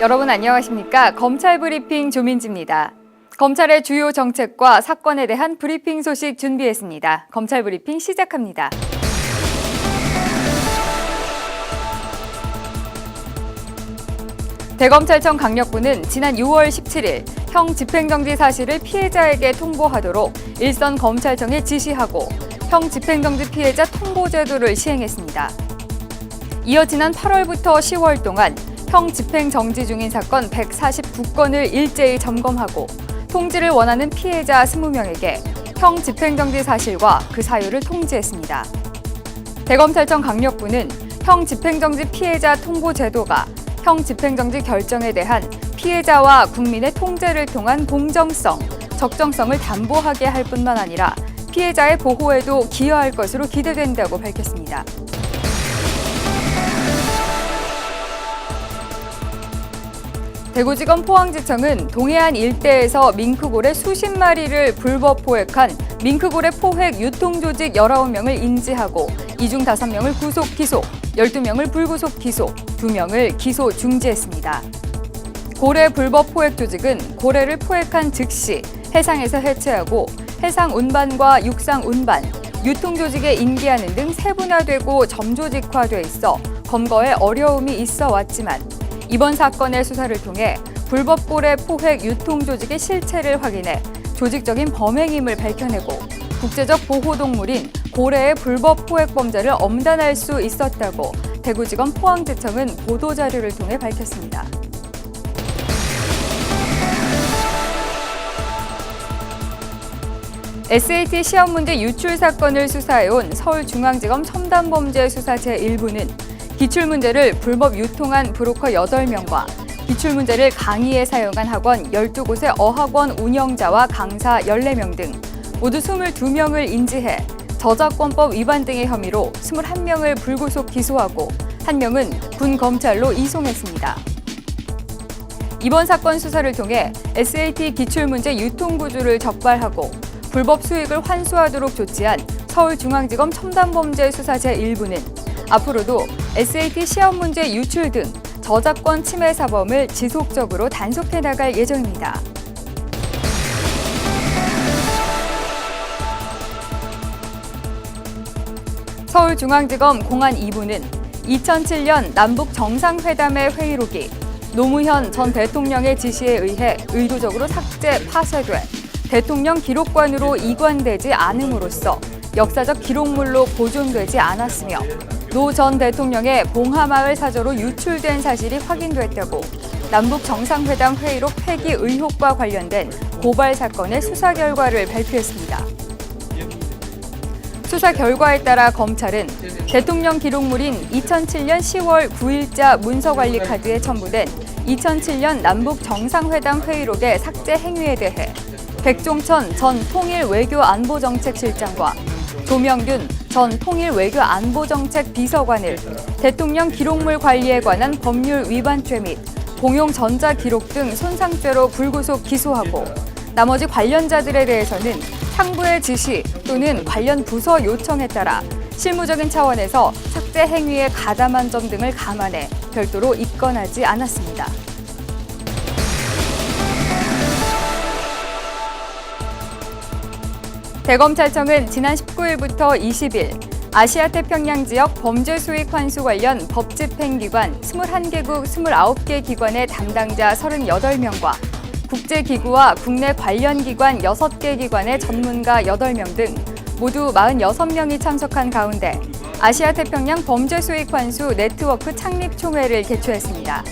여러분 안녕하십니까? 검찰 브리핑 조민지입니다. 검찰의 주요 정책과 사건에 대한 브리핑 소식 준비했습니다. 검찰 브리핑 시작합니다. 대검찰청 강력부는 지난 6월 17일 형 집행정지 사실을 피해자에게 통보하도록 일선 검찰청에 지시하고 형 집행정지 피해자 통보 제도를 시행했습니다. 이어 지난 8월부터 10월 동안 형 집행정지 중인 사건 149건을 일제히 점검하고 통지를 원하는 피해자 20명에게 형 집행정지 사실과 그 사유를 통지했습니다. 대검찰청 강력부는 형 집행정지 피해자 통보 제도가 형 집행정지 결정에 대한 피해자와 국민의 통제를 통한 공정성, 적정성을 담보하게 할 뿐만 아니라 피해자의 보호에도 기여할 것으로 기대된다고 밝혔습니다. 대구지검 포항지청은 동해안 일대에서 밍크고래 수십 마리를 불법 포획한 밍크고래 포획 유통조직 19명을 인지하고 이 중 5명을 구속 기소, 12명을 불구속 기소, 2명을 기소 중지했습니다. 고래 불법 포획 조직은 고래를 포획한 즉시 해상에서 해체하고 해상 운반과 육상 운반, 유통 조직에 인계하는 등 세분화되고 점조직화돼 있어 검거에 어려움이 있어 왔지만 이번 사건의 수사를 통해 불법 고래 포획 유통 조직의 실체를 확인해 조직적인 범행임을 밝혀내고 국제적 보호동물인 고래의 불법 포획 범죄를 엄단할 수 있었다고 대구지검 포항지청은 보도자료를 통해 밝혔습니다. SAT 시험 문제 유출 사건을 수사해온 서울중앙지검 첨단범죄수사 제1부는 기출문제를 불법 유통한 브로커 8명과 기출문제를 강의에 사용한 학원 12곳의 어학원 운영자와 강사 14명 등 모두 22명을 인지해 저작권법 위반 등의 혐의로 21명을 불구속 기소하고 1명은 군검찰로 이송했습니다. 이번 사건 수사를 통해 SAT 기출문제 유통구조를 적발하고 불법 수익을 환수하도록 조치한 서울중앙지검 첨단범죄수사 제1부는 앞으로도 SAT 시험 문제 유출 등 저작권 침해 사범을 지속적으로 단속해 나갈 예정입니다. 서울중앙지검 공안 2부는 2007년 남북 정상회담의 회의록이 노무현 전 대통령의 지시에 의해 의도적으로 삭제, 파쇄돼 대통령 기록관으로 이관되지 않음으로써 역사적 기록물로 보존되지 않았으며 노 전 대통령의 봉하마을 사저로 유출된 사실이 확인됐다고 남북 정상회담 회의록 폐기 의혹과 관련된 고발 사건의 수사 결과를 발표했습니다. 수사 결과에 따라 검찰은 대통령 기록물인 2007년 10월 9일자 문서관리 카드에 첨부된 2007년 남북 정상회담 회의록의 삭제 행위에 대해 백종천 전 통일외교안보정책실장과 조명균 전 통일외교안보정책 비서관을 대통령 기록물 관리에 관한 법률 위반죄 및 공용 전자기록 등 손상죄로 불구속 기소하고 나머지 관련자들에 대해서는 상부의 지시 또는 관련 부서 요청에 따라 실무적인 차원에서 삭제 행위에 가담한 점 등을 감안해 별도로 입건하지 않았습니다. 대검찰청은 지난 19일부터 20일 아시아태평양 지역 범죄 수익 환수 관련 법 집행기관 21개국 29개 기관의 담당자 38명과 국제기구와 국내 관련 기관 6개 기관의 전문가 8명 등 모두 46명이 참석한 가운데 아시아태평양 범죄 수익 환수 네트워크 창립총회를 개최했습니다.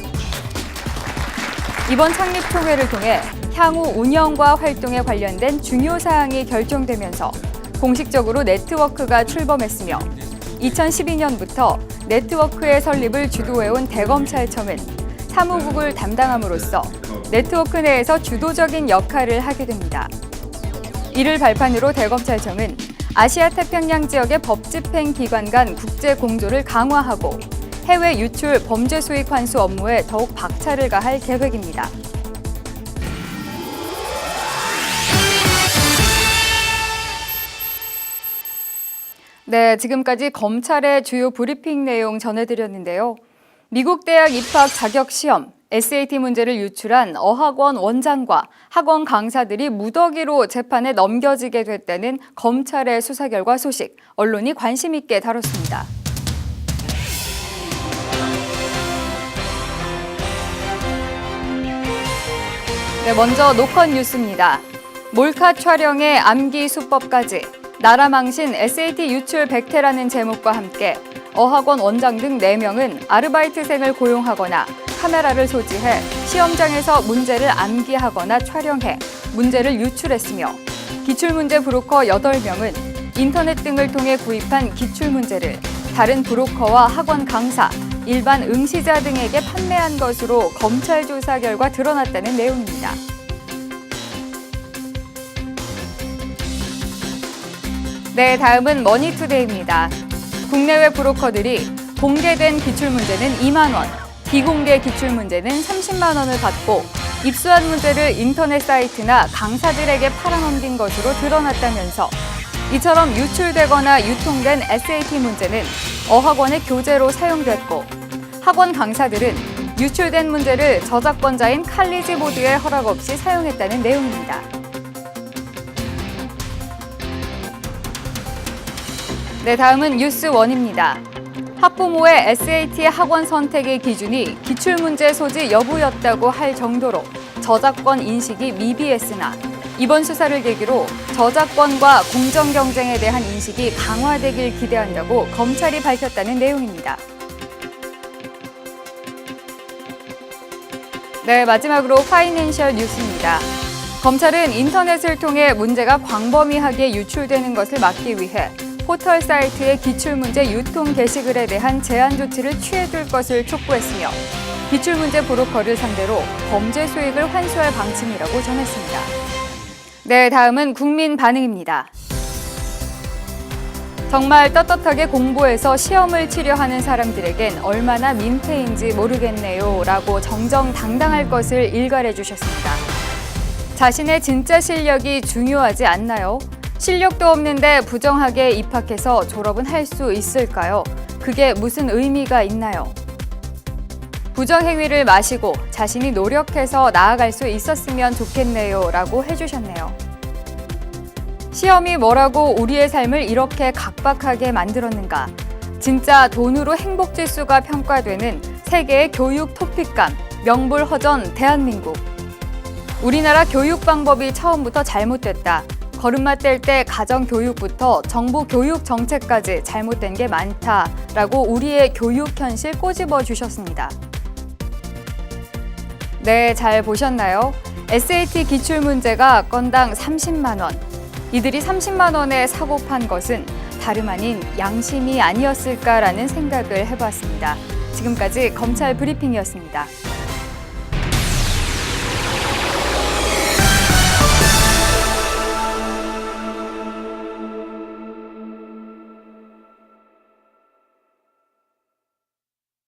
이번 창립총회를 통해 향후 운영과 활동에 관련된 중요 사항이 결정되면서 공식적으로 네트워크가 출범했으며 2012년부터 네트워크의 설립을 주도해온 대검찰청은 사무국을 담당함으로써 네트워크 내에서 주도적인 역할을 하게 됩니다. 이를 발판으로 대검찰청은 아시아태평양 지역의 법집행 기관 간 국제 공조를 강화하고 해외 유출 범죄 수익 환수 업무에 더욱 박차를 가할 계획입니다. 네, 지금까지 검찰의 주요 브리핑 내용 전해드렸는데요. 미국 대학 입학 자격 시험, SAT 문제를 유출한 어학원 원장과 학원 강사들이 무더기로 재판에 넘겨지게 됐다는 검찰의 수사 결과 소식, 언론이 관심 있게 다뤘습니다. 네, 먼저 노컷 뉴스입니다. 몰카 촬영에 암기 수법까지, 나라 망신 SAT 유출 백태라는 제목과 함께 어학원 원장 등 4명은 아르바이트생을 고용하거나 카메라를 소지해 시험장에서 문제를 암기하거나 촬영해 문제를 유출했으며, 기출문제 브로커 8명은 인터넷 등을 통해 구입한 기출문제를 다른 브로커와 학원 강사, 일반 응시자 등에게 판매한 것으로 검찰 조사 결과 드러났다는 내용입니다. 네, 다음은 머니투데이입니다. 국내외 브로커들이 공개된 기출문제는 2만 원, 비공개 기출문제는 30만 원을 받고 입수한 문제를 인터넷 사이트나 강사들에게 팔아넘긴 것으로 드러났다면서, 이처럼 유출되거나 유통된 SAT 문제는 어학원의 교재로 사용됐고, 학원 강사들은 유출된 문제를 저작권자인 칼리지보드의 허락 없이 사용했다는 내용입니다. 네, 다음은 뉴스원입니다. 학부모의 SAT 학원 선택의 기준이 기출문제 소지 여부였다고 할 정도로 저작권 인식이 미비했으나, 이번 수사를 계기로 저작권과 공정 경쟁에 대한 인식이 강화되길 기대한다고 검찰이 밝혔다는 내용입니다. 네, 마지막으로 파이낸셜 뉴스입니다. 검찰은 인터넷을 통해 문제가 광범위하게 유출되는 것을 막기 위해 포털 사이트의 기출문제 유통 게시글에 대한 제한 조치를 취해둘 것을 촉구했으며, 기출문제 브로커를 상대로 범죄 수익을 환수할 방침이라고 전했습니다. 네, 다음은 국민 반응입니다. 정말 떳떳하게 공부해서 시험을 치려 하는 사람들에겐 얼마나 민폐인지 모르겠네요 라고 정정당당할 것을 일갈해 주셨습니다. 자신의 진짜 실력이 중요하지 않나요? 실력도 없는데 부정하게 입학해서 졸업은 할 수 있을까요? 그게 무슨 의미가 있나요? 부정행위를 마시고 자신이 노력해서 나아갈 수 있었으면 좋겠네요 라고 해주셨네요. 시험이 뭐라고 우리의 삶을 이렇게 각박하게 만들었는가? 진짜 돈으로 행복지수가 평가되는 세계의 교육 토픽감, 명불허전 대한민국. 우리나라 교육 방법이 처음부터 잘못됐다. 걸음마 뗄 때 가정교육부터 정부 교육 정책까지 잘못된 게 많다라고 우리의 교육 현실 꼬집어 주셨습니다. 네, 잘 보셨나요? SAT 기출문제가 건당 30만 원. 이들이 30만 원에 사고 판 것은 다름 아닌 양심이 아니었을까라는 생각을 해봤습니다. 지금까지 검찰 브리핑이었습니다.